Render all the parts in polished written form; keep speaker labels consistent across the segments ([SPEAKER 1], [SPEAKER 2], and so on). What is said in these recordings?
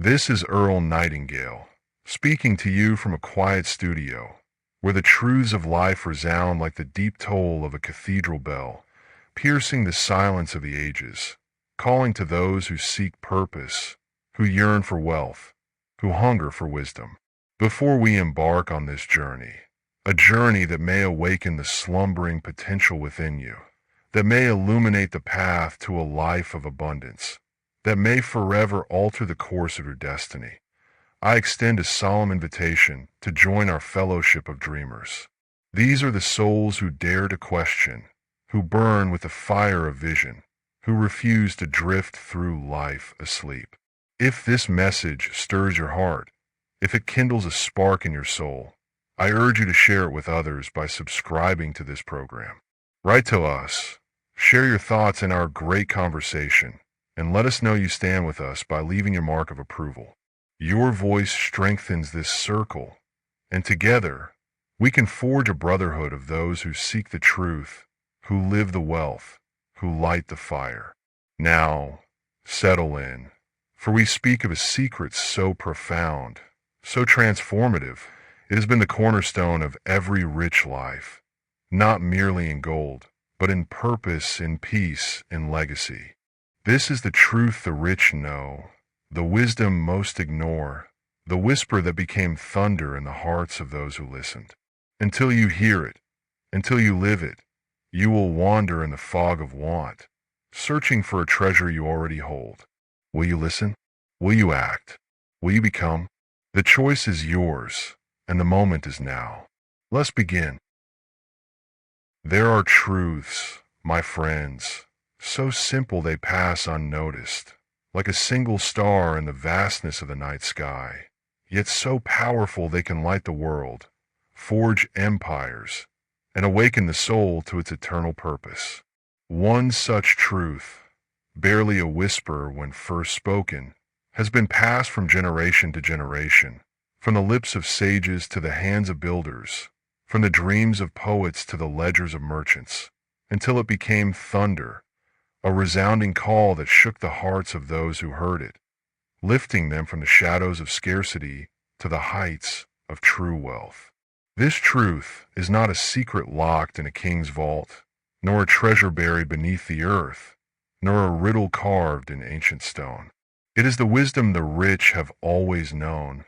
[SPEAKER 1] This is Earl Nightingale, speaking to you from a quiet studio, where the truths of life resound like the deep toll of a cathedral bell, piercing the silence of the ages, calling to those who seek purpose, who yearn for wealth, who hunger for wisdom. Before we embark on this journey, a journey that may awaken the slumbering potential within you, that may illuminate the path to a life of abundance, that may forever alter the course of your destiny, I extend a solemn invitation to join our fellowship of dreamers. These are the souls who dare to question, who burn with the fire of vision, who refuse to drift through life asleep. If this message stirs your heart, if it kindles a spark in your soul, I urge you to share it with others by subscribing to this program. Write to us, share your thoughts in our great conversation, and let us know you stand with us by leaving your mark of approval. Your voice strengthens this circle, and together we can forge a brotherhood of those who seek the truth, who live the wealth, who light the fire. Now, settle in, for we speak of a secret so profound, so transformative, it has been the cornerstone of every rich life, not merely in gold, but in purpose, in peace, in legacy. This is the truth the rich know, the wisdom most ignore, the whisper that became thunder in the hearts of those who listened. Until you hear it, until you live it, you will wander in the fog of want, searching for a treasure you already hold. Will you listen? Will you act? Will you become? The choice is yours, and the moment is now. Let's begin. There are truths, my friends, so simple they pass unnoticed, like a single star in the vastness of the night sky, yet so powerful they can light the world, forge empires, and awaken the soul to its eternal purpose. One such truth, barely a whisper when first spoken, has been passed from generation to generation, from the lips of sages to the hands of builders, from the dreams of poets to the ledgers of merchants, until it became thunder, a resounding call that shook the hearts of those who heard it, lifting them from the shadows of scarcity to the heights of true wealth. This truth is not a secret locked in a king's vault, nor a treasure buried beneath the earth, nor a riddle carved in ancient stone. It is the wisdom the rich have always known,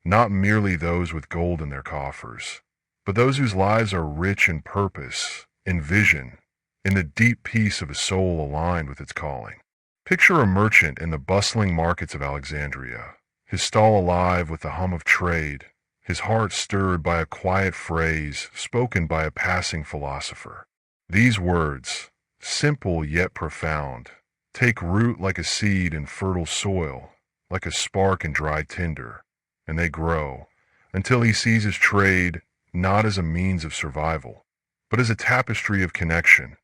[SPEAKER 1] not merely those with gold in their coffers, but those whose lives are rich in purpose, in vision, in the deep peace of a soul aligned with its calling. Picture a merchant in the bustling markets of Alexandria, his stall alive with the hum of trade, his heart stirred by a quiet phrase spoken by a passing philosopher. These words, simple yet profound, take root like a seed in fertile soil, like a spark in dry tinder, and they grow until he sees his trade not as a means of survival, but as a tapestry of connection,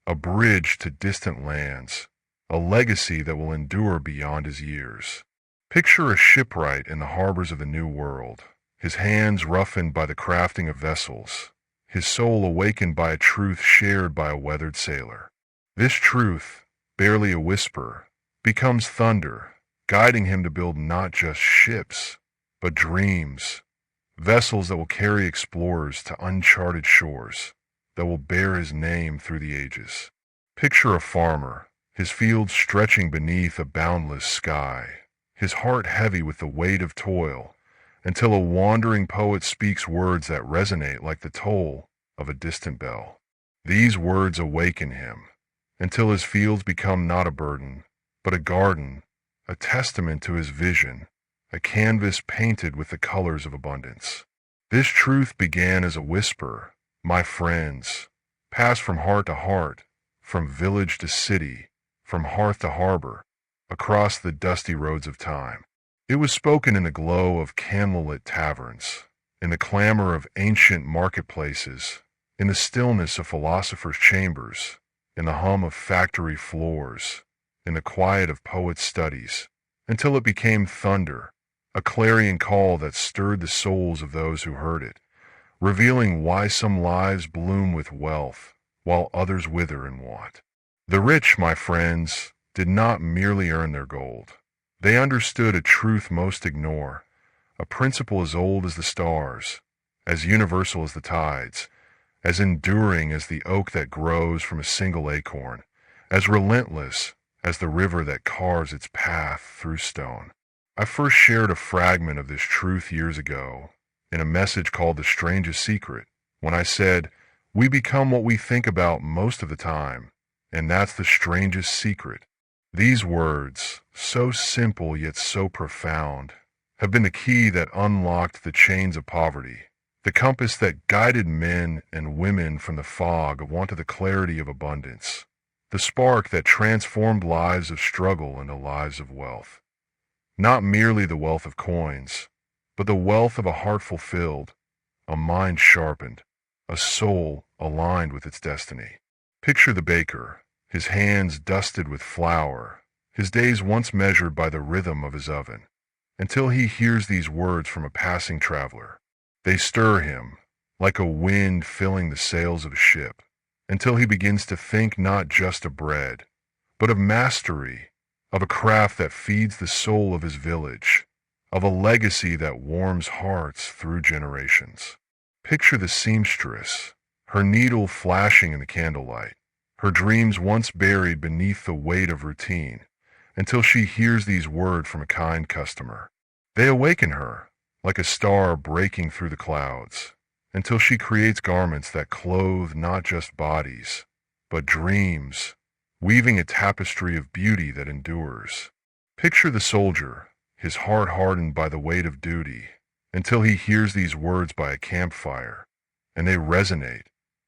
[SPEAKER 1] a bridge to distant lands, a legacy that will endure beyond his years. Picture a shipwright in the harbors of the New World, his hands roughened by the crafting of vessels, his soul awakened by a truth shared by a weathered sailor. This truth, barely a whisper, becomes thunder, guiding him to build not just ships, but dreams, vessels that will carry explorers to uncharted shores, that will bear his name through the ages. Picture a farmer, his fields stretching beneath a boundless sky, his heart heavy with the weight of toil, until a wandering poet speaks words that resonate like the toll of a distant bell. These words awaken him, until his fields become not a burden, but a garden, a testament to his vision, a canvas painted with the colors of abundance. This truth began as a whisper, my friends, passed from heart to heart, from village to city, from hearth to harbor, across the dusty roads of time. It was spoken in the glow of candlelit taverns, in the clamor of ancient marketplaces, in the stillness of philosophers' chambers, in the hum of factory floors, in the quiet of poets' studies, until it became thunder, a clarion call that stirred the souls of those who heard it, revealing why some lives bloom with wealth, while others wither in want. The rich, my friends, did not merely earn their gold. They understood a truth most ignore, a principle as old as the stars, as universal as the tides, as enduring as the oak that grows from a single acorn, as relentless as the river that carves its path through stone. I first shared a fragment of this truth years ago in a message called The Strangest Secret, when I said, "We become what we think about most of the time, and that's the strangest secret." These words, so simple yet so profound, have been the key that unlocked the chains of poverty, the compass that guided men and women from the fog of want to the clarity of abundance, the spark that transformed lives of struggle into lives of wealth. Not merely the wealth of coins, but the wealth of a heart fulfilled, a mind sharpened, a soul aligned with its destiny. Picture the baker, his hands dusted with flour, his days once measured by the rhythm of his oven, until he hears these words from a passing traveler. They stir him, like a wind filling the sails of a ship, until he begins to think not just of bread, but of mastery, of a craft that feeds the soul of his village, of a legacy that warms hearts through generations. Picture the seamstress, her needle flashing in the candlelight, her dreams once buried beneath the weight of routine, until she hears these words from a kind customer. They awaken her, like a star breaking through the clouds, until she creates garments that clothe not just bodies, but dreams, weaving a tapestry of beauty that endures. Picture the soldier, his heart hardened by the weight of duty, until he hears these words by a campfire, and they resonate,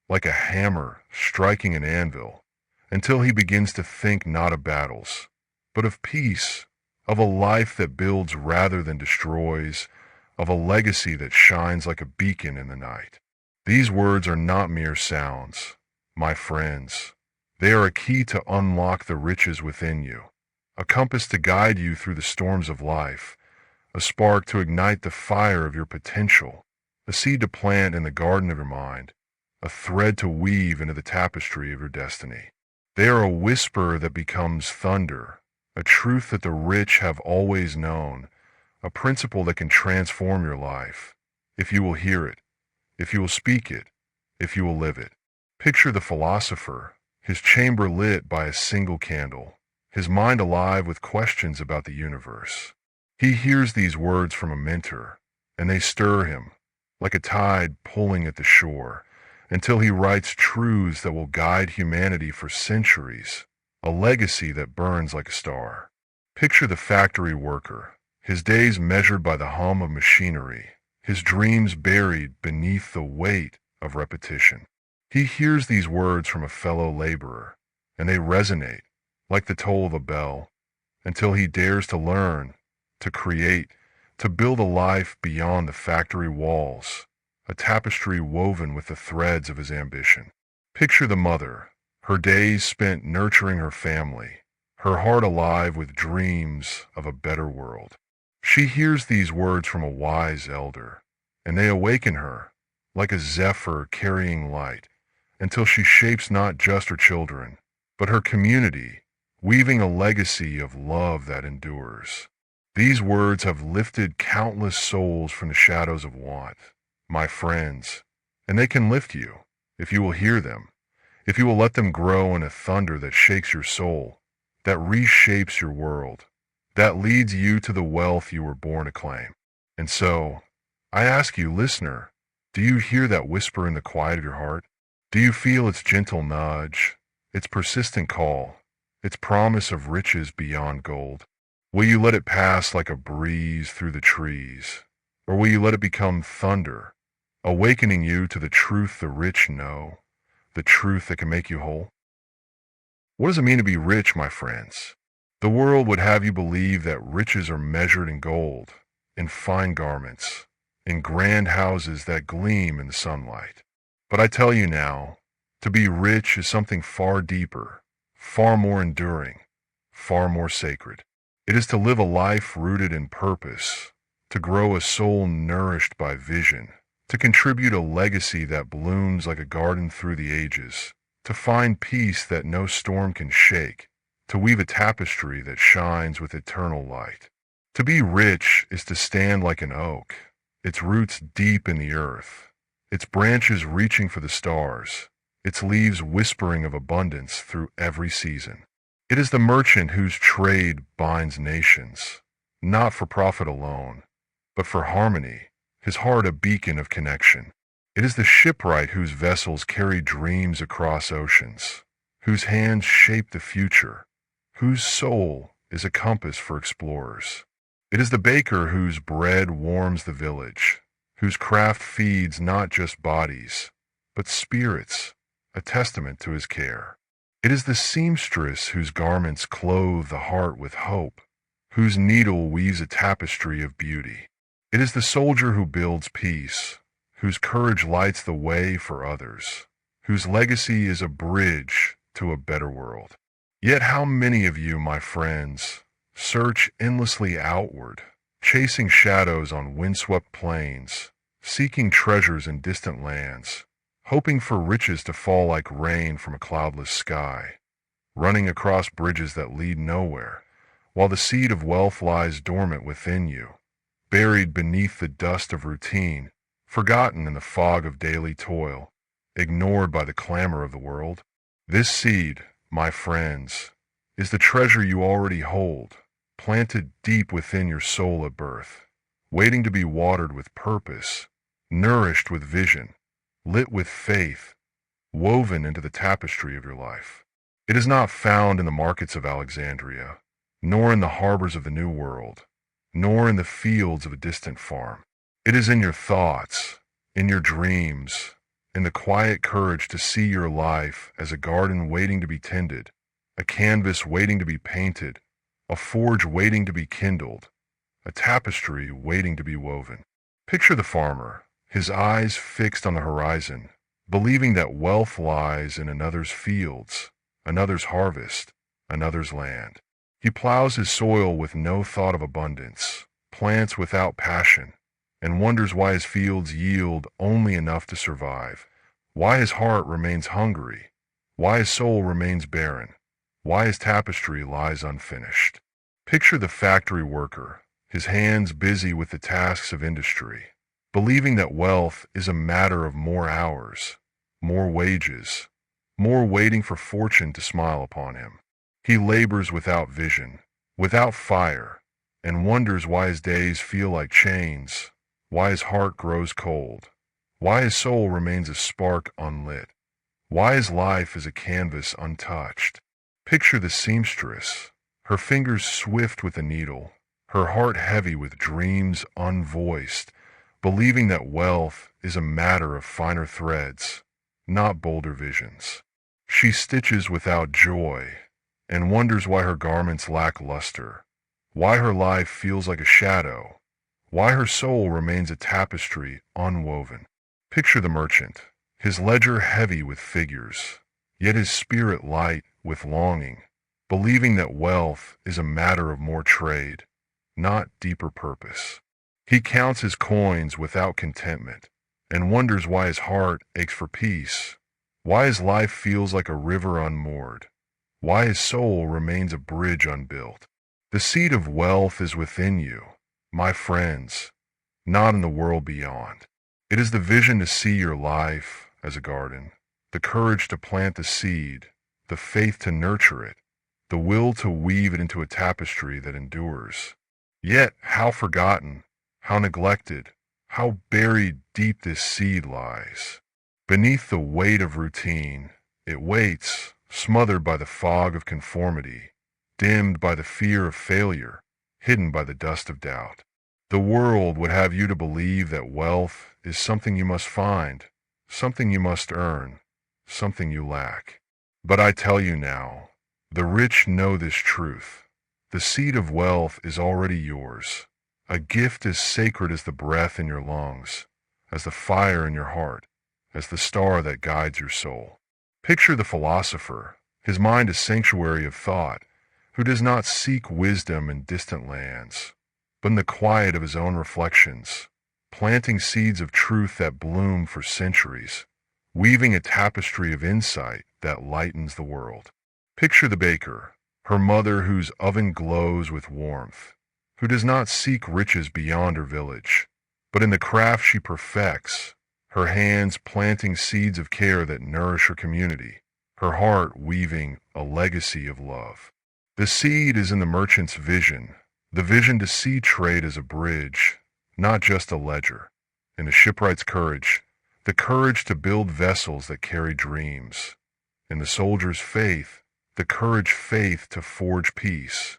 [SPEAKER 1] like a hammer striking an anvil, until he begins to think not of battles, but of peace, of a life that builds rather than destroys, of a legacy that shines like a beacon in the night. These words are not mere sounds, my friends. They are a key to unlock the riches within you, a compass to guide you through the storms of life, a spark to ignite the fire of your potential, a seed to plant in the garden of your mind, a thread to weave into the tapestry of your destiny. They are a whisper that becomes thunder, a truth that the rich have always known, a principle that can transform your life, if you will hear it, if you will speak it, if you will live it. Picture the philosopher, his chamber lit by a single candle, his mind alive with questions about the universe. He hears these words from a mentor, and they stir him, like a tide pulling at the shore, until he writes truths that will guide humanity for centuries, a legacy that burns like a star. Picture the factory worker, his days measured by the hum of machinery, his dreams buried beneath the weight of repetition. He hears these words from a fellow laborer, and they resonate, like the toll of a bell, until he dares to learn, to create, to build a life beyond the factory walls, a tapestry woven with the threads of his ambition. Picture the mother, her days spent nurturing her family, her heart alive with dreams of a better world. She hears these words from a wise elder, and they awaken her, like a zephyr carrying light, until she shapes not just her children, but her community, weaving a legacy of love that endures. These words have lifted countless souls from the shadows of want, my friends, and they can lift you, if you will hear them, if you will let them grow in a thunder that shakes your soul, that reshapes your world, that leads you to the wealth you were born to claim. And so, I ask you, listener, do you hear that whisper in the quiet of your heart? Do you feel its gentle nudge, its persistent call, its promise of riches beyond gold? Will you let it pass like a breeze through the trees, or will you let it become thunder, awakening you to the truth the rich know, the truth that can make you whole? What does it mean to be rich, my friends? The world would have you believe that riches are measured in gold, in fine garments, in grand houses that gleam in the sunlight. But I tell you now, to be rich is something far deeper, far more enduring, far more sacred. It is to live a life rooted in purpose, to grow a soul nourished by vision, to contribute a legacy that blooms like a garden through the ages, to find peace that no storm can shake, to weave a tapestry that shines with eternal light. To be rich is to stand like an oak, its roots deep in the earth, its branches reaching for the stars, its leaves whispering of abundance through every season. It is the merchant whose trade binds nations, not for profit alone, but for harmony, his heart a beacon of connection. It is the shipwright whose vessels carry dreams across oceans, whose hands shape the future, whose soul is a compass for explorers. It is the baker whose bread warms the village, whose craft feeds not just bodies, but spirits, a testament to his care. It is the seamstress whose garments clothe the heart with hope, whose needle weaves a tapestry of beauty. It is the soldier who builds peace, whose courage lights the way for others, whose legacy is a bridge to a better world. Yet how many of you, my friends, search endlessly outward, chasing shadows on windswept plains, seeking treasures in distant lands, hoping for riches to fall like rain from a cloudless sky, running across bridges that lead nowhere, while the seed of wealth lies dormant within you, buried beneath the dust of routine, forgotten in the fog of daily toil, ignored by the clamor of the world. This seed, my friends, is the treasure you already hold, planted deep within your soul at birth, waiting to be watered with purpose, nourished with vision, lit with faith, woven into the tapestry of your life. It is not found in the markets of Alexandria, nor in the harbors of the New World, nor in the fields of a distant farm. It is in your thoughts, in your dreams, in the quiet courage to see your life as a garden waiting to be tended, a canvas waiting to be painted, a forge waiting to be kindled, a tapestry waiting to be woven. Picture the farmer, his eyes fixed on the horizon, believing that wealth lies in another's fields, another's harvest, another's land. He plows his soil with no thought of abundance, plants without passion, and wonders why his fields yield only enough to survive, why his heart remains hungry, why his soul remains barren, why his tapestry lies unfinished. Picture the factory worker, his hands busy with the tasks of industry, believing that wealth is a matter of more hours, more wages, more waiting for fortune to smile upon him. He labors without vision, without fire, and wonders why his days feel like chains, why his heart grows cold, why his soul remains a spark unlit, why his life is a canvas untouched. Picture the seamstress, her fingers swift with the needle, her heart heavy with dreams unvoiced, believing that wealth is a matter of finer threads, not bolder visions. She stitches without joy, and wonders why her garments lack luster, why her life feels like a shadow, why her soul remains a tapestry unwoven. Picture the merchant, his ledger heavy with figures, yet his spirit light with longing, believing that wealth is a matter of more trade, not deeper purpose. He counts his coins without contentment, and wonders why his heart aches for peace, why his life feels like a river unmoored, why his soul remains a bridge unbuilt. The seed of wealth is within you, my friends, not in the world beyond. It is the vision to see your life as a garden, the courage to plant the seed, the faith to nurture it, the will to weave it into a tapestry that endures. Yet how forgotten, how neglected, how buried deep this seed lies. Beneath the weight of routine, it waits, smothered by the fog of conformity, dimmed by the fear of failure, hidden by the dust of doubt. The world would have you to believe that wealth is something you must find, something you must earn, something you lack. But I tell you now, the rich know this truth. The seed of wealth is already yours, a gift as sacred as the breath in your lungs, as the fire in your heart, as the star that guides your soul. Picture the philosopher, his mind a sanctuary of thought, who does not seek wisdom in distant lands, but in the quiet of his own reflections, planting seeds of truth that bloom for centuries, weaving a tapestry of insight that lightens the world. Picture the baker, her mother whose oven glows with warmth, who does not seek riches beyond her village, but in the craft she perfects, her hands planting seeds of care that nourish her community, her heart weaving a legacy of love. The seed is in the merchant's vision, the vision to see trade as a bridge, not just a ledger. In the shipwright's courage, the courage to build vessels that carry dreams. In the soldier's faith, the faith to forge peace.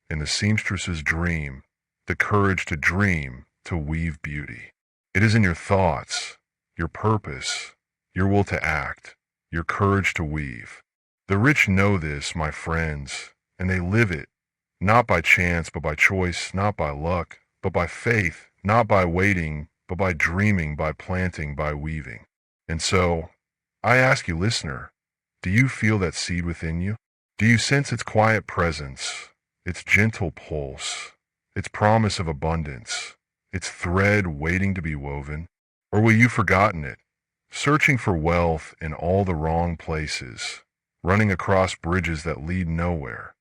[SPEAKER 1] In the seamstress's dream, the courage to dream, to weave beauty. It is in your thoughts, your purpose, your will to act, your courage to weave. The rich know this, my friends, and they live it, not by chance, but by choice, not by luck, but by faith, not by waiting, but by dreaming, by planting, by weaving. And so, I ask you, listener, do you feel that seed within you? Do you sense its quiet presence, its gentle pulse, its promise of abundance, its thread waiting to be woven? Or will you forgotten it, searching for wealth in all the wrong places, running across bridges that lead nowhere,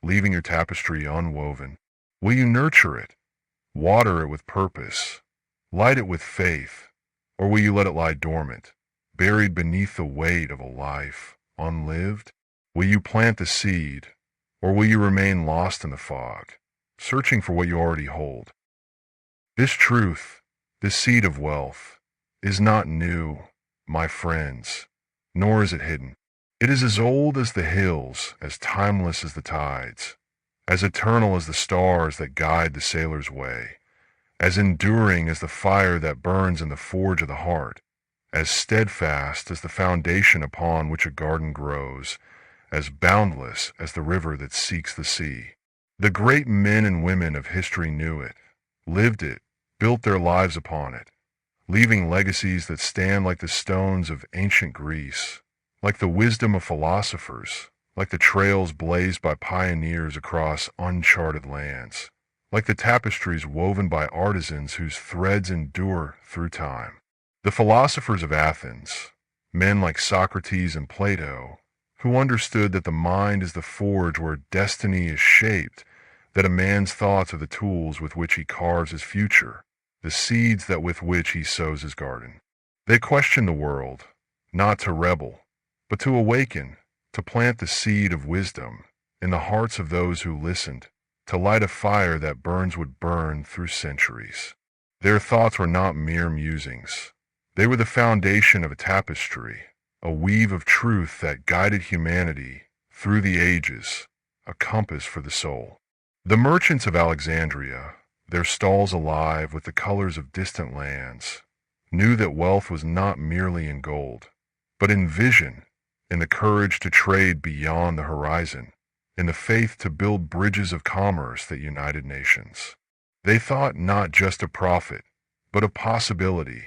[SPEAKER 1] leaving your tapestry unwoven? Will you nurture it, water it with purpose, light it with faith, or will you let it lie dormant, buried beneath the weight of a life unlived? Will you plant the seed, or will you remain lost in the fog, searching for what you already hold? This truth, this seed of wealth, is not new, my friends, nor is it hidden. It is as old as the hills, as timeless as the tides, as eternal as the stars that guide the sailor's way, as enduring as the fire that burns in the forge of the heart, as steadfast as the foundation upon which a garden grows, as boundless as the river that seeks the sea. The great men and women of history knew it, lived it, built their lives upon it, leaving legacies that stand like the stones of ancient Greece, like the wisdom of philosophers, like the trails blazed by pioneers across uncharted lands, like the tapestries woven by artisans whose threads endure through time. The philosophers of Athens, men like Socrates and Plato, who understood that the mind is the forge where destiny is shaped, that a man's thoughts are the tools with which he carves his future, the seeds that with which he sows his garden. They questioned the world, not to rebel, but to awaken, to plant the seed of wisdom in the hearts of those who listened, to light a fire that would burn through centuries. Their thoughts were not mere musings. They were the foundation of a tapestry, a weave of truth that guided humanity through the ages, a compass for the soul. The merchants of Alexandria, their stalls alive with the colors of distant lands, knew that wealth was not merely in gold, but in vision, in the courage to trade beyond the horizon, in the faith to build bridges of commerce that united nations. They thought not just of profit, but of possibility,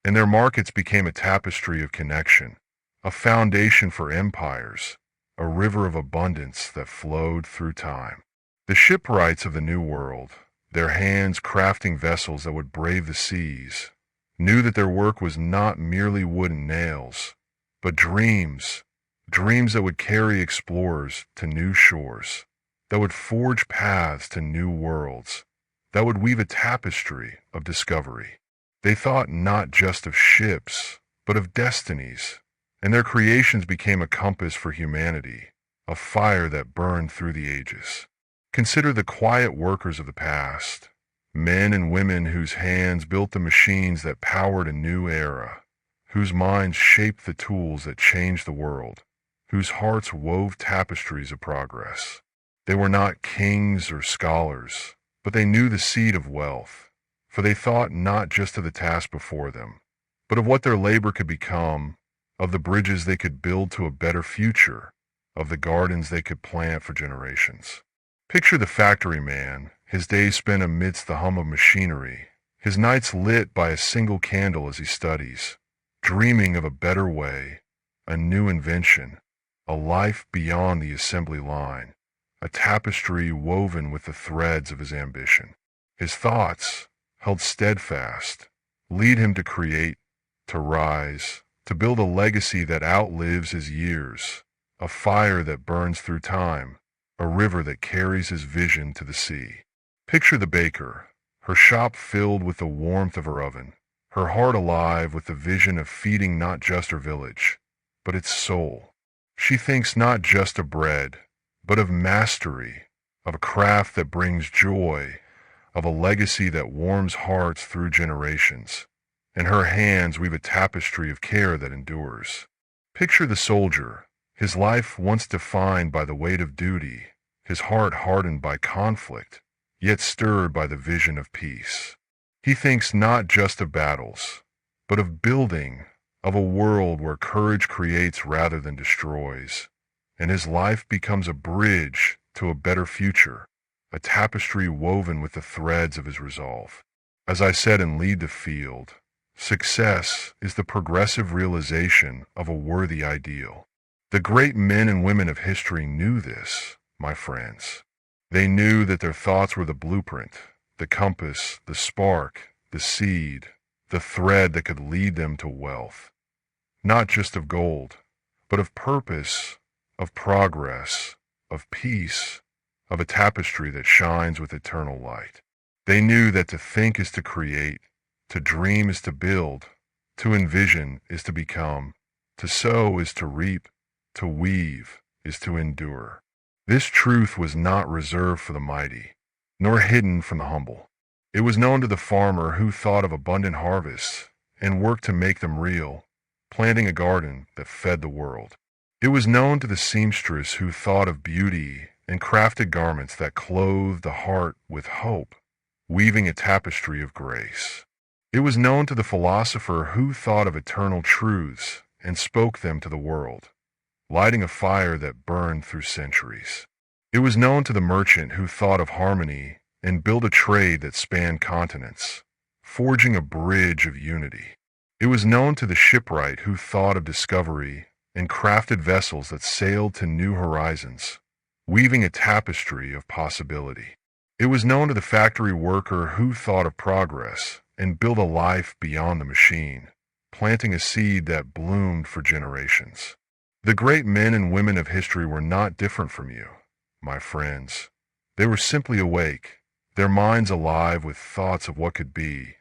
[SPEAKER 1] and their markets became a tapestry of connection, a foundation for empires, a river of abundance that flowed through time. The shipwrights of the New World, their hands crafting vessels that would brave the seas, knew that their work was not merely wood and nails, but dreams that would carry explorers to new shores, that would forge paths to new worlds, that would weave a tapestry of discovery. They thought not just of ships, but of destinies, and their creations became a compass for humanity, a fire that burned through the ages. Consider the quiet workers of the past, men and women whose hands built the machines that powered a new era, whose minds shaped the tools that changed the world, whose hearts wove tapestries of progress. They were not kings or scholars, but they knew the seed of wealth, for they thought not just of the task before them, but of what their labor could become, of the bridges they could build to a better future, of the gardens they could plant for generations. Picture the factory man, his days spent amidst the hum of machinery, his nights lit by a single candle as he studies, dreaming of a better way, a new invention, a life beyond the assembly line, a tapestry woven with the threads of his ambition. His thoughts, held steadfast, lead him to create, to rise, to build a legacy that outlives his years, a fire that burns through time, a river that carries his vision to the sea. Picture the baker, her shop filled with the warmth of her oven, her heart alive with the vision of feeding not just her village, but its soul. She thinks not just of bread, but of mastery, of a craft that brings joy, of a legacy that warms hearts through generations. In her hands weave a tapestry of care that endures. Picture the soldier, his life once defined by the weight of duty, his heart hardened by conflict, yet stirred by the vision of peace. He thinks not just of battles, but of building, of a world where courage creates rather than destroys, and his life becomes a bridge to a better future, a tapestry woven with the threads of his resolve. As I said in Lead the Field, success is the progressive realization of a worthy ideal. The great men and women of history knew this, my friends. They knew that their thoughts were the blueprint, the compass, the spark, the seed, the thread that could lead them to wealth. Not just of gold, but of purpose, of progress, of peace, of a tapestry that shines with eternal light. They knew that to think is to create, to dream is to build, to envision is to become, to sow is to reap, to weave is to endure. This truth was not reserved for the mighty, nor hidden from the humble. It was known to the farmer who thought of abundant harvests and worked to make them real, planting a garden that fed the world. It was known to the seamstress who thought of beauty and crafted garments that clothed the heart with hope, weaving a tapestry of grace. It was known to the philosopher who thought of eternal truths and spoke them to the world, lighting a fire that burned through centuries. It was known to the merchant who thought of harmony and built a trade that spanned continents, forging a bridge of unity. It was known to the shipwright who thought of discovery and crafted vessels that sailed to new horizons, weaving a tapestry of possibility. It was known to the factory worker who thought of progress and built a life beyond the machine, planting a seed that bloomed for generations. The great men and women of history were not different from you, my friends. They were simply awake, their minds alive with thoughts of what could be,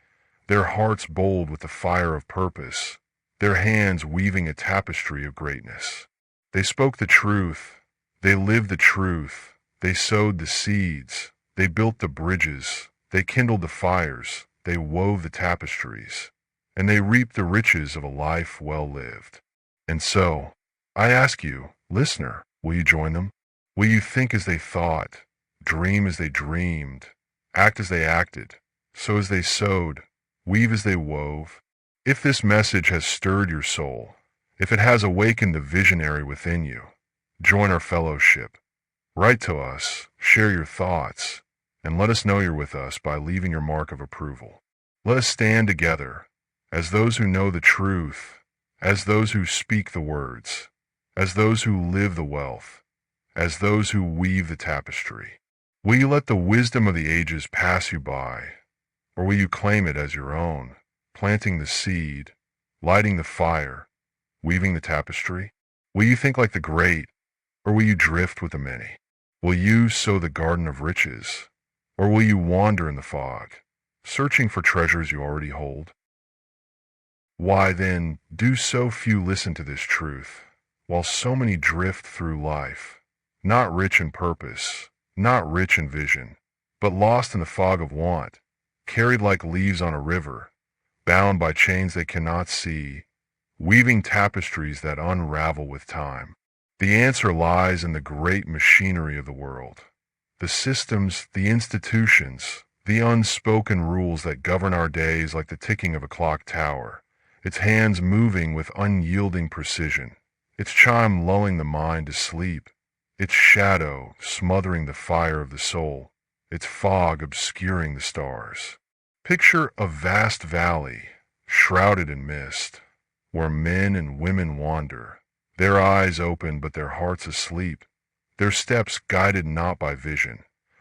[SPEAKER 1] their hearts bold with the fire of purpose, their hands weaving a tapestry of greatness. They spoke the truth, they lived the truth, they sowed the seeds, they built the bridges, they kindled the fires, they wove the tapestries, and they reaped the riches of a life well lived. And so, I ask you, listener, will you join them? Will you think as they thought, dream as they dreamed, act as they acted, sow as they sowed, weave as they wove? If this message has stirred your soul, if it has awakened the visionary within you, join our fellowship. Write to us, share your thoughts, and let us know you're with us by leaving your mark of approval. Let us stand together as those who know the truth, as those who speak the words, as those who live the wealth, as those who weave the tapestry. Will you let the wisdom of the ages pass you by, or will you claim it as your own, planting the seed, lighting the fire, weaving the tapestry? Will you think like the great, or will you drift with the many? Will you sow the garden of riches, or will you wander in the fog, searching for treasures you already hold? Why then do so few listen to this truth, while so many drift through life, not rich in purpose, not rich in vision, but lost in the fog of want, carried like leaves on a river, bound by chains they cannot see, weaving tapestries that unravel with time? The answer lies in the great machinery of the world, the systems, the institutions, the unspoken rules that govern our days like the ticking of a clock tower, its hands moving with unyielding precision, its chime lulling the mind to sleep, its shadow smothering the fire of the soul, its fog obscuring the stars. Picture a vast valley, shrouded in mist, where men and women wander, their eyes open but their hearts asleep, their steps guided not by vision,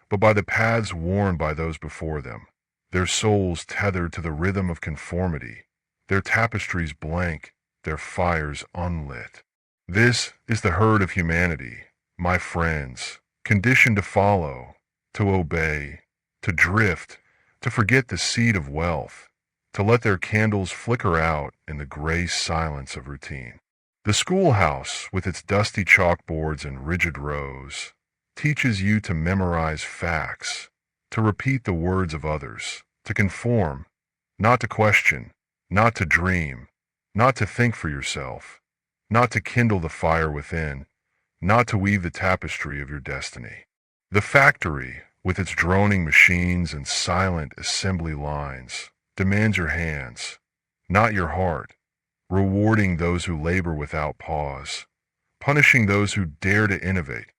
[SPEAKER 1] but by the paths worn by those before them, their souls tethered to the rhythm of conformity, their tapestries blank, their fires unlit. This is the herd of humanity, my friends, conditioned to follow, to obey, to drift, to forget the seed of wealth, to let their candles flicker out in the gray silence of routine. The schoolhouse, with its dusty chalkboards and rigid rows, teaches you to memorize facts, to repeat the words of others, to conform, not to question, not to dream, not to think for yourself, not to kindle the fire within, not to weave the tapestry of your destiny. The factory, with its droning machines and silent assembly lines, demands your hands, not your heart, rewarding those who labor without pause, punishing those who dare to innovate,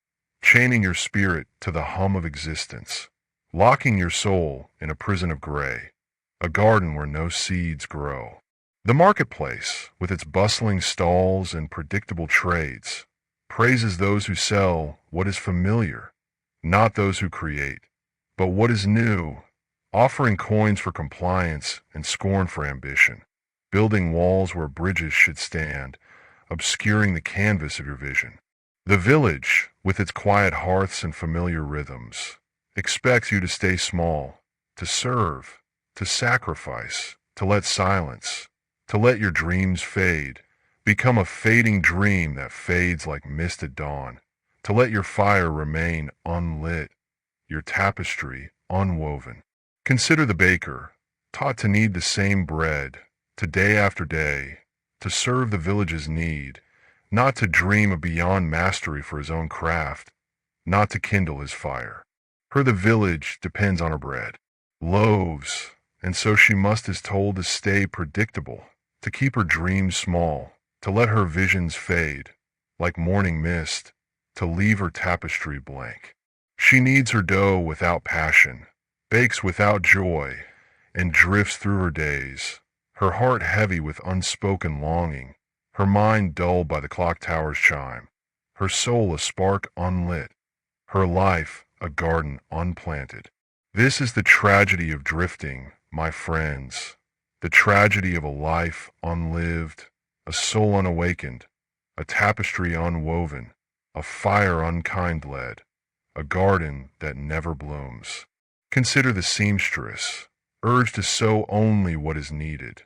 [SPEAKER 1] chaining your spirit to the hum of existence, locking your soul in a prison of gray, a garden where no seeds grow. The marketplace, with its bustling stalls and predictable trades, praises those who sell what is familiar, not those who create, but what is new, offering coins for compliance and scorn for ambition, building walls where bridges should stand, obscuring the canvas of your vision. The village, with its quiet hearths and familiar rhythms, expects you to stay small, to serve, to sacrifice, to let silence, to let your dreams fade, become a fading dream that fades like mist at dawn, to let your fire remain unlit, your tapestry unwoven. Consider the baker, taught to knead the same bread, to day after day, to serve the village's need, not to dream of beyond mastery for his own craft, not to kindle his fire. Her the village depends on her bread, loaves, and so she is told to stay predictable, to keep her dreams small, to let her visions fade, like morning mist, to leave her tapestry blank. She kneads her dough without passion, bakes without joy, and drifts through her days, her heart heavy with unspoken longing, her mind dulled by the clock tower's chime, her soul a spark unlit, her life a garden unplanted. This is the tragedy of drifting, my friends, the tragedy of a life unlived, a soul unawakened, a tapestry unwoven, a fire unkind led, a garden that never blooms. Consider the seamstress, urged to sew only what is needed.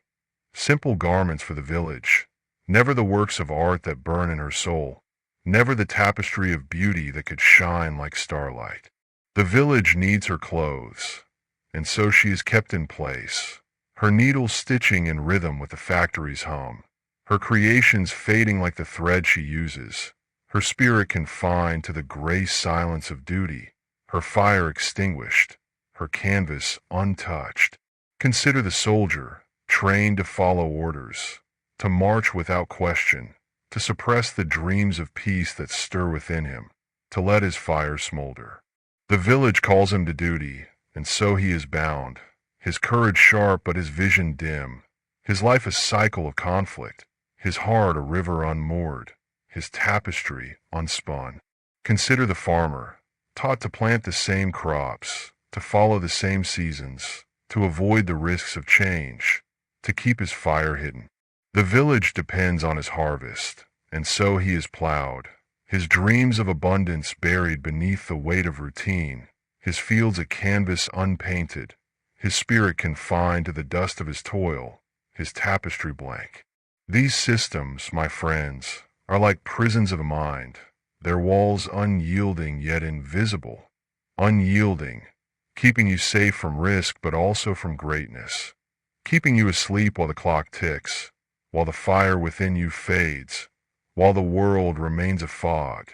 [SPEAKER 1] Simple garments for the village, never the works of art that burn in her soul, never the tapestry of beauty that could shine like starlight. The village needs her clothes, and so she is kept in place, her needles stitching in rhythm with the factory's hum, her creations fading like the thread she uses, her spirit confined to the gray silence of duty, her fire extinguished, her canvas untouched. Consider the soldier, trained to follow orders, to march without question, to suppress the dreams of peace that stir within him, to let his fire smolder. The village calls him to duty, and so he is bound, his courage sharp but his vision dim, his life a cycle of conflict, his heart a river unmoored, his tapestry unspun. Consider the farmer, taught to plant the same crops, to follow the same seasons, to avoid the risks of change, to keep his fire hidden. The village depends on his harvest, and so he is plowed, his dreams of abundance buried beneath the weight of routine, his fields a canvas unpainted, his spirit confined to the dust of his toil, his tapestry blank. These systems, my friends, are like prisons of the mind, their walls unyielding yet invisible, unyielding, keeping you safe from risk but also from greatness, keeping you asleep while the clock ticks, while the fire within you fades, while the world remains a fog,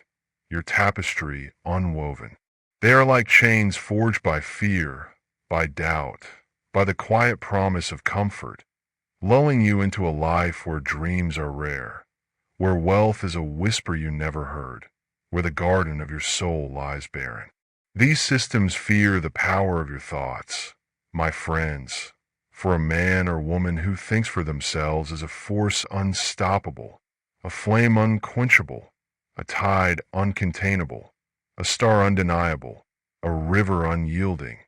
[SPEAKER 1] your tapestry unwoven. They are like chains forged by fear, by doubt, by the quiet promise of comfort, lulling you into a life where dreams are rare, where wealth is a whisper you never heard, where the garden of your soul lies barren. These systems fear the power of your thoughts, my friends, for a man or woman who thinks for themselves is a force unstoppable, a flame unquenchable, a tide uncontainable, a star undeniable, a river unyielding,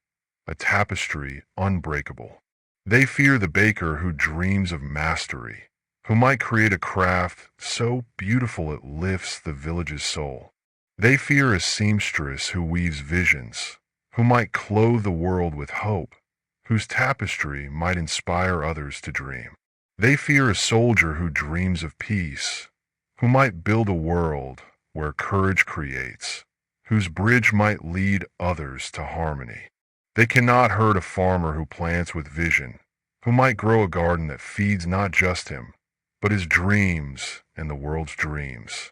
[SPEAKER 1] a tapestry unbreakable. They fear the baker who dreams of mastery, who might create a craft so beautiful it lifts the village's soul. They fear a seamstress who weaves visions, who might clothe the world with hope, whose tapestry might inspire others to dream. They fear a soldier who dreams of peace, who might build a world where courage creates, whose bridge might lead others to harmony. They cannot hurt a farmer who plants with vision, who might grow a garden that feeds not just him, but his dreams and the world's dreams.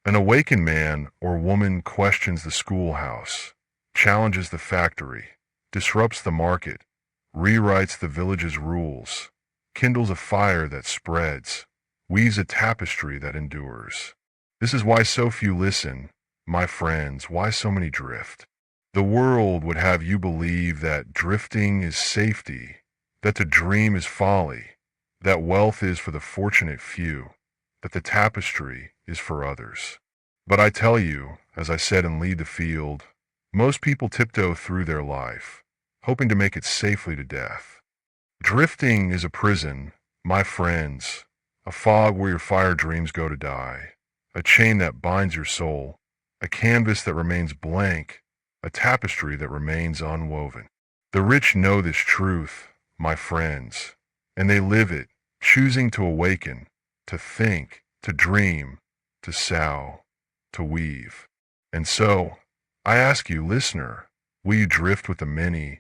[SPEAKER 1] An awakened man or woman questions the schoolhouse, challenges the factory, disrupts the market, rewrites the village's rules, kindles a fire that spreads, weaves a tapestry that endures. This is why so few listen, my friends, why so many drift. The world would have you believe that drifting is safety, that to dream is folly, that wealth is for the fortunate few, that the tapestry is for others. But I tell you, as I said in Lead the Field, most people tiptoe through their life, hoping to make it safely to death. Drifting is a prison, my friends, a fog where your fire dreams go to die, a chain that binds your soul, a canvas that remains blank, a tapestry that remains unwoven. The rich know this truth, my friends, and they live it, choosing to awaken, to think, to dream, to sow, to weave. And so, I ask you, listener, will you drift with the many,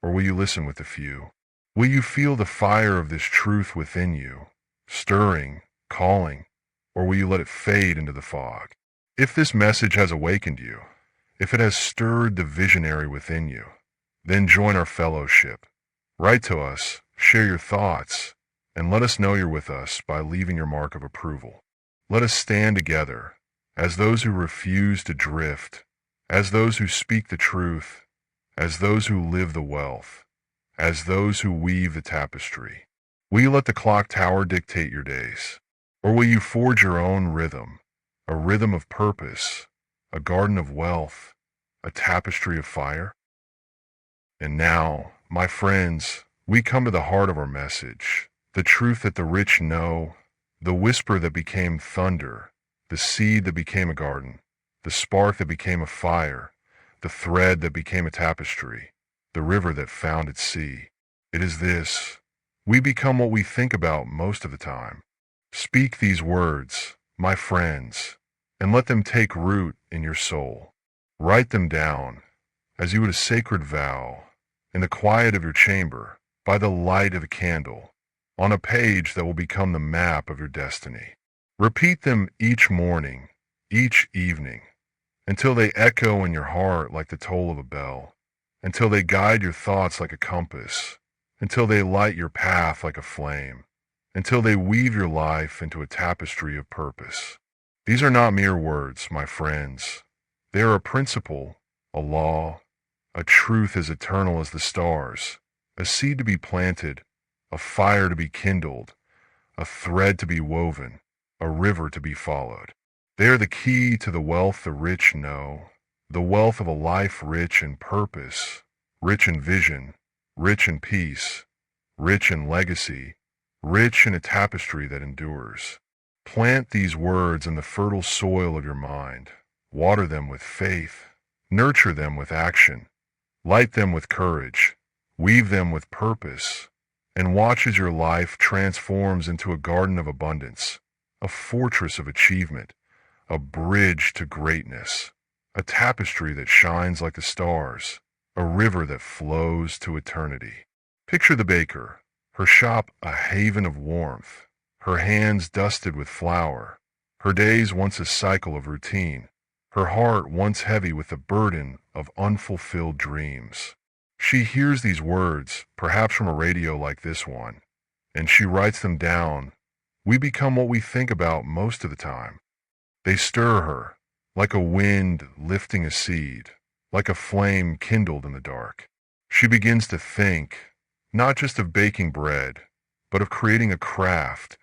[SPEAKER 1] or will you listen with the few? Will you feel the fire of this truth within you, stirring, calling, or will you let it fade into the fog? If this message has awakened you, if it has stirred the visionary within you, then join our fellowship. Write to us, share your thoughts, and let us know you're with us by leaving your mark of approval. Let us stand together as those who refuse to drift, as those who speak the truth, as those who live the wealth, as those who weave the tapestry. Will you let the clock tower dictate your days? Or will you forge your own rhythm, a rhythm of purpose, a garden of wealth, a tapestry of fire? And now, my friends, we come to the heart of our message, the truth that the rich know, the whisper that became thunder, the seed that became a garden, the spark that became a fire, the thread that became a tapestry, the river that found its sea. It is this: we become what we think about most of the time. Speak these words, my friends, and let them take root in your soul. Write them down, as you would a sacred vow, in the quiet of your chamber, by the light of a candle, on a page that will become the map of your destiny. Repeat them each morning, each evening, until they echo in your heart like the toll of a bell, until they guide your thoughts like a compass, until they light your path like a flame, until they weave your life into a tapestry of purpose. These are not mere words, my friends. They are a principle, a law, a truth as eternal as the stars, a seed to be planted, a fire to be kindled, a thread to be woven, a river to be followed. They are the key to the wealth the rich know, the wealth of a life rich in purpose, rich in vision, rich in peace, rich in legacy, rich in a tapestry that endures. Plant these words in the fertile soil of your mind. Water them with faith. Nurture them with action. Light them with courage. Weave them with purpose. And watch as your life transforms into a garden of abundance, a fortress of achievement, a bridge to greatness, a tapestry that shines like the stars, a river that flows to eternity. Picture the baker, her shop a haven of warmth, her hands dusted with flour, her days once a cycle of routine, her heart once heavy with the burden of unfulfilled dreams. She hears these words, perhaps from a radio like this one, and she writes them down. We become what we think about most of the time. They stir her, like a wind lifting a seed, like a flame kindled in the dark. She begins to think, not just of baking bread, but of creating a craft,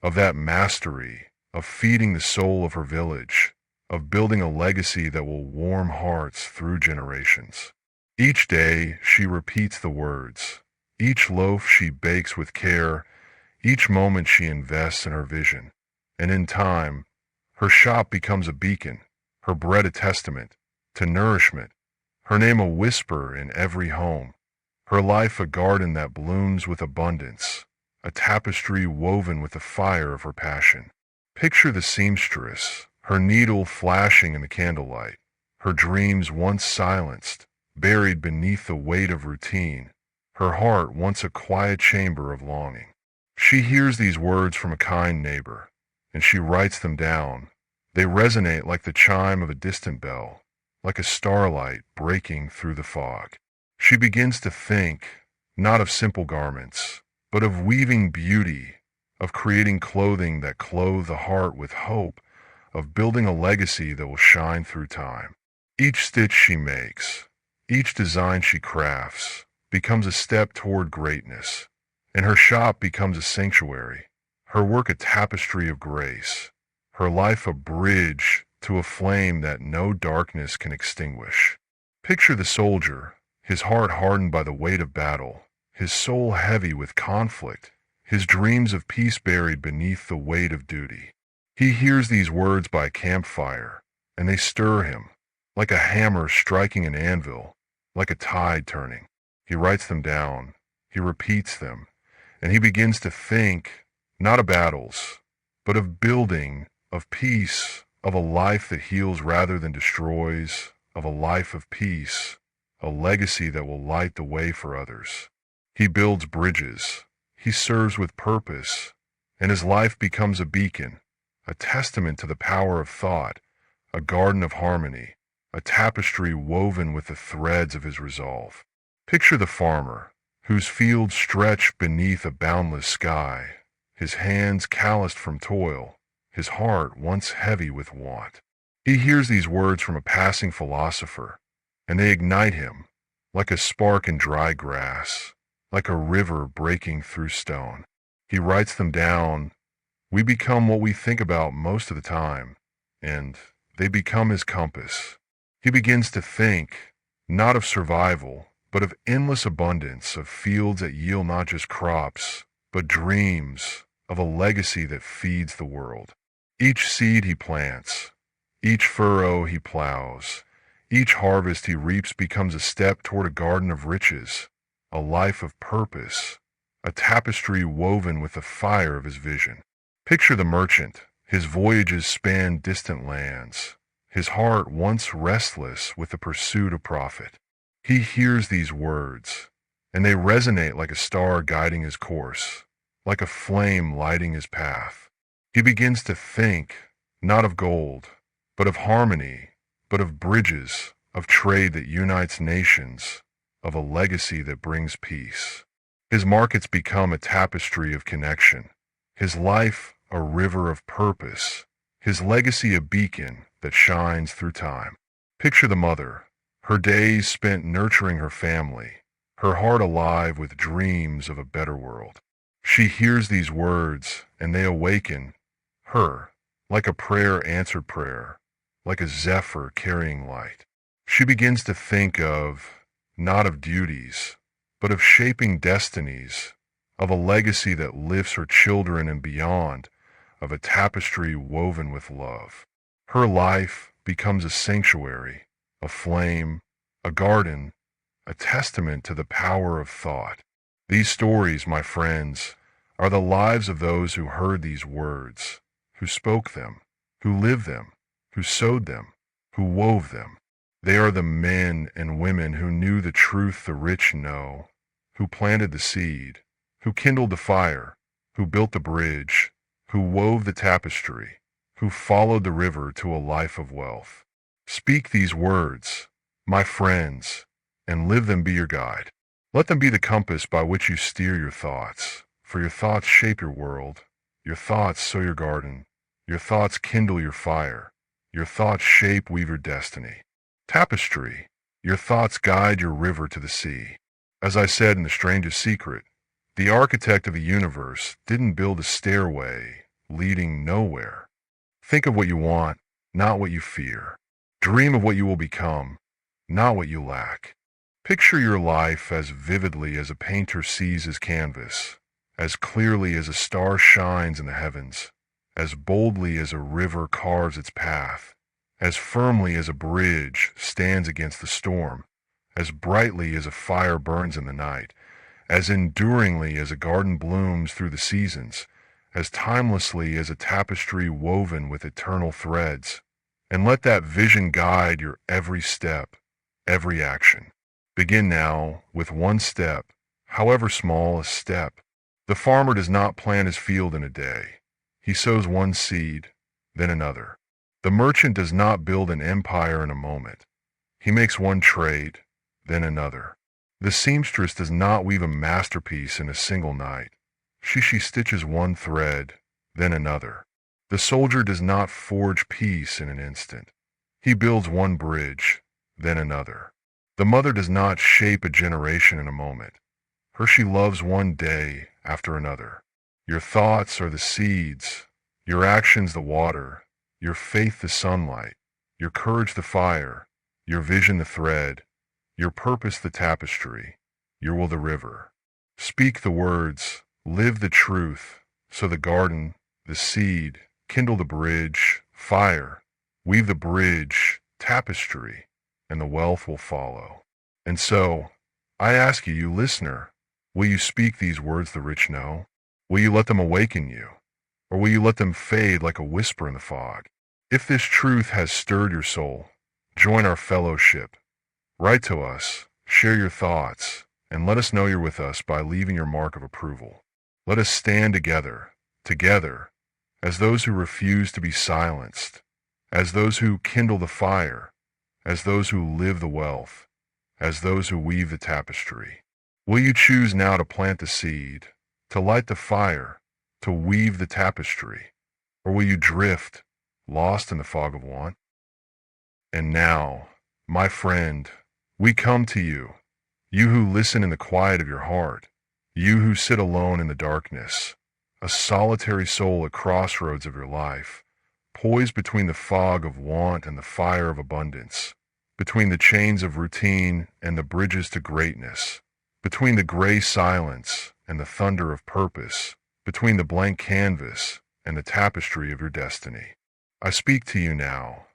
[SPEAKER 1] of that mastery, of feeding the soul of her village, of building a legacy that will warm hearts through generations. Each day she repeats the words. Each loaf she bakes with care, each moment she invests in her vision. And in time, her shop becomes a beacon, her bread a testament to nourishment, her name a whisper in every home, her life a garden that blooms with abundance, a tapestry woven with the fire of her passion. Picture the seamstress, her needle flashing in the candlelight, her dreams once silenced, buried beneath the weight of routine, her heart once a quiet chamber of longing. She hears these words from a kind neighbor, and she writes them down. They resonate like the chime of a distant bell, like a starlight breaking through the fog. She begins to think, not of simple garments, but of weaving beauty, of creating clothing that clothe the heart with hope, of building a legacy that will shine through time. Each stitch she makes, each design she crafts, becomes a step toward greatness, and her shop becomes a sanctuary, her work a tapestry of grace, her life a bridge to a flame that no darkness can extinguish. Picture the soldier, his heart hardened by the weight of battle, his soul heavy with conflict, his dreams of peace buried beneath the weight of duty. He hears these words by a campfire, and they stir him, like a hammer striking an anvil, like a tide turning. He writes them down, he repeats them, and he begins to think, not of battles, but of building, of peace, of a life that heals rather than destroys, of a life of peace, a legacy that will light the way for others. He builds bridges, he serves with purpose, and his life becomes a beacon, a testament to the power of thought, a garden of harmony, a tapestry woven with the threads of his resolve. Picture the farmer, whose fields stretch beneath a boundless sky, his hands calloused from toil, his heart once heavy with want. He hears these words from a passing philosopher, and they ignite him, like a spark in dry grass, like a river breaking through stone. He writes them down. We become what we think about most of the time, and they become his compass. He begins to think, not of survival, but of endless abundance, of fields that yield not just crops, but dreams, of a legacy that feeds the world. Each seed he plants, each furrow he plows, each harvest he reaps becomes a step toward a garden of riches, a life of purpose, a tapestry woven with the fire of his vision. Picture the merchant, his voyages span distant lands, his heart once restless with the pursuit of profit. He hears these words, and they resonate like a star guiding his course, like a flame lighting his path. He begins to think, not of gold, but of harmony, but of bridges, of trade that unites nations, of a legacy that brings peace. His markets become a tapestry of connection, his life a river of purpose, his legacy a beacon that shines through time. Picture the mother, her days spent nurturing her family, her heart alive with dreams of a better world. She hears these words, and they awaken her, like a prayer answered prayer, like a zephyr carrying light. She begins to think of, not of duties, but of shaping destinies, of a legacy that lifts her children and beyond, of a tapestry woven with love. Her life becomes a sanctuary, a flame, a garden, a testament to the power of thought. These stories, my friends, are the lives of those who heard these words, who spoke them, who lived them, who sowed them, who wove them. They are the men and women who knew the truth the rich know, who planted the seed, who kindled the fire, who built the bridge, who wove the tapestry, who followed the river to a life of wealth. Speak these words, my friends, and live them be your guide. Let them be the compass by which you steer your thoughts, for your thoughts shape your world, your thoughts sow your garden, your thoughts kindle your fire, your thoughts shape weave your destiny. Tapestry, your thoughts guide your river to the sea. As I said in The Strangest Secret, the architect of the universe didn't build a stairway leading nowhere. Think of what you want, not what you fear. Dream of what you will become, not what you lack. Picture your life as vividly as a painter sees his canvas, as clearly as a star shines in the heavens, as boldly as a river carves its path, as firmly as a bridge stands against the storm, as brightly as a fire burns in the night, as enduringly as a garden blooms through the seasons, as timelessly as a tapestry woven with eternal threads. And let that vision guide your every step, every action. Begin now with one step, however small a step. The farmer does not plant his field in a day. He sows one seed, then another. The merchant does not build an empire in a moment. He makes one trade, then another. The seamstress does not weave a masterpiece in a single night. She stitches one thread, then another. The soldier does not forge peace in an instant. He builds one bridge, then another. The mother does not shape a generation in a moment. She loves one day after another. Your thoughts are the seeds, your actions the water, your faith the sunlight, your courage the fire, your vision the thread, your purpose the tapestry, your will the river. Speak the words, live the truth, so the garden, the seed, kindle the bridge, fire, weave the bridge, tapestry, and the wealth will follow. And so, I ask you, you listener, will you speak these words the rich know? Will you let them awaken you? Or will you let them fade like a whisper in the fog? If this truth has stirred your soul, join our fellowship. Write to us, share your thoughts, and let us know you're with us by leaving your mark of approval. Let us stand together, as those who refuse to be silenced, as those who kindle the fire, as those who live the wealth, as those who weave the tapestry. Will you choose now to plant the seed, to light the fire, to weave the tapestry, or will you drift, lost in the fog of want? And now, my friend, we come to you, you who listen in the quiet of your heart, you who sit alone in the darkness, a solitary soul at crossroads of your life, poised between the fog of want and the fire of abundance, between the chains of routine and the bridges to greatness, between the gray silence and the thunder of purpose, between the blank canvas and the tapestry of your destiny. I speak to you now,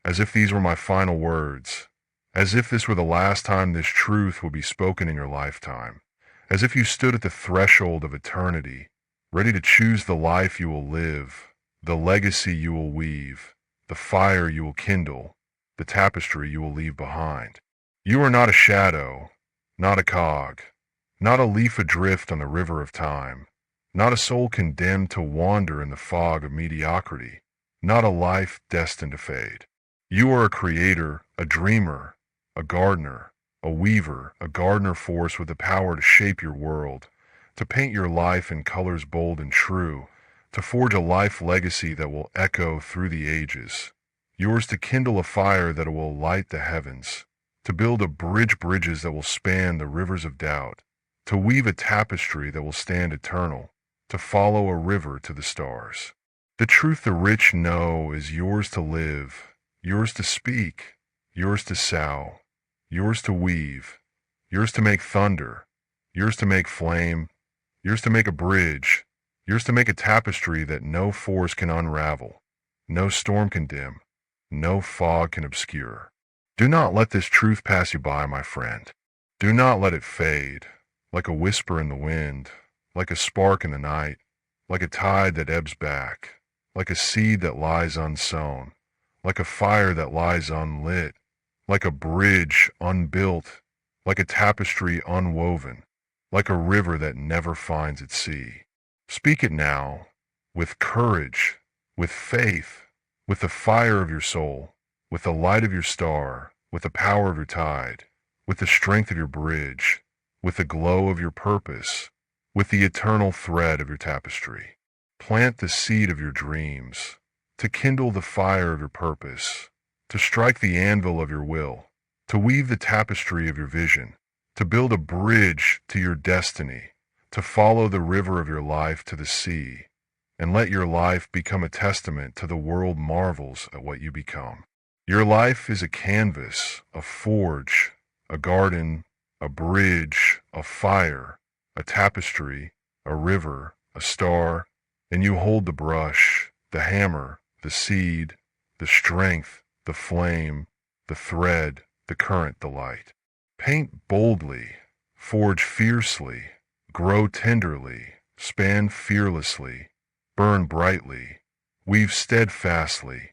[SPEAKER 1] as if these were my final words, as if this were the last time this truth would be spoken in your lifetime, as if you stood at the threshold of eternity, ready to choose the life you will live, the legacy you will weave, the fire you will kindle, the tapestry you will leave behind. You are not a shadow, not a cog, not a leaf adrift on the river of time, not a soul condemned to wander in the fog of mediocrity, not a life destined to fade. You are a creator, a dreamer, a gardener, a weaver, a gardener force with the power to shape your world, to paint your life in colors bold and true, to forge a life legacy that will echo through the ages. Yours to kindle a fire that will light the heavens, to build bridges that will span the rivers of doubt, to weave a tapestry that will stand eternal, to follow a river to the stars. The truth the rich know is yours to live, yours to speak, yours to sow, yours to weave, yours to make thunder, yours to make flame, yours to make a bridge, yours to make a tapestry that no force can unravel, no storm can dim, no fog can obscure. Do not let this truth pass you by, my friend. Do not let it fade, like a whisper in the wind, like a spark in the night, like a tide that ebbs back, like a seed that lies unsown, like a fire that lies unlit, like a bridge unbuilt, like a tapestry unwoven, like a river that never finds its sea. Speak it now, with courage, with faith, with the fire of your soul, with the light of your star, with the power of your tide, with the strength of your bridge, with the glow of your purpose, with the eternal thread of your tapestry. Plant the seed of your dreams, to kindle the fire of your purpose, to strike the anvil of your will, to weave the tapestry of your vision, to build a bridge to your destiny, to follow the river of your life to the sea, and let your life become a testament to the world marvels at what you become. Your life is a canvas, a forge, a garden, a bridge, a fire, a tapestry, a river, a star, and you hold the brush, the hammer, the seed, the strength, the flame, the thread, the current, the light. Paint boldly, forge fiercely, grow tenderly, span fearlessly, burn brightly, weave steadfastly,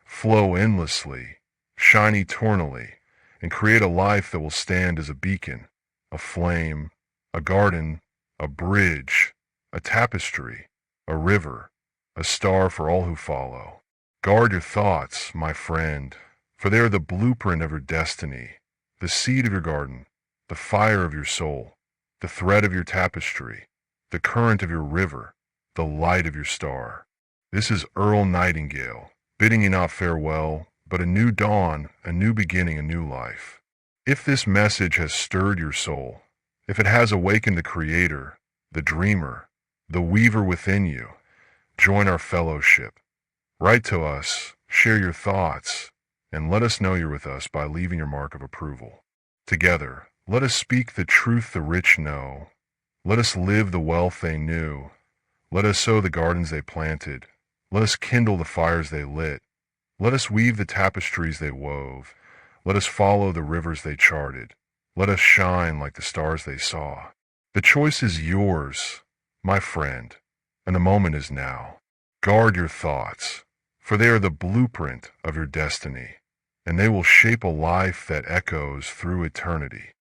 [SPEAKER 1] flow endlessly, shine eternally, and create a life that will stand as a beacon, a flame, a garden, a bridge, a tapestry, a river, a star for all who follow. Guard your thoughts, my friend, for they are the blueprint of your destiny, the seed of your garden, the fire of your soul, the thread of your tapestry, the current of your river, the light of your star. This is Earl Nightingale, bidding you not farewell, but a new dawn, a new beginning, a new life. If this message has stirred your soul, if it has awakened the creator, the dreamer, the weaver within you, join our fellowship. Write to us, share your thoughts, and let us know you're with us by leaving your mark of approval. Together, let us speak the truth the rich know. Let us live the wealth they knew. Let us sow the gardens they planted. Let us kindle the fires they lit. Let us weave the tapestries they wove. Let us follow the rivers they charted. Let us shine like the stars they saw. The choice is yours, my friend, and the moment is now. Guard your thoughts, for they are the blueprint of your destiny, and they will shape a life that echoes through eternity.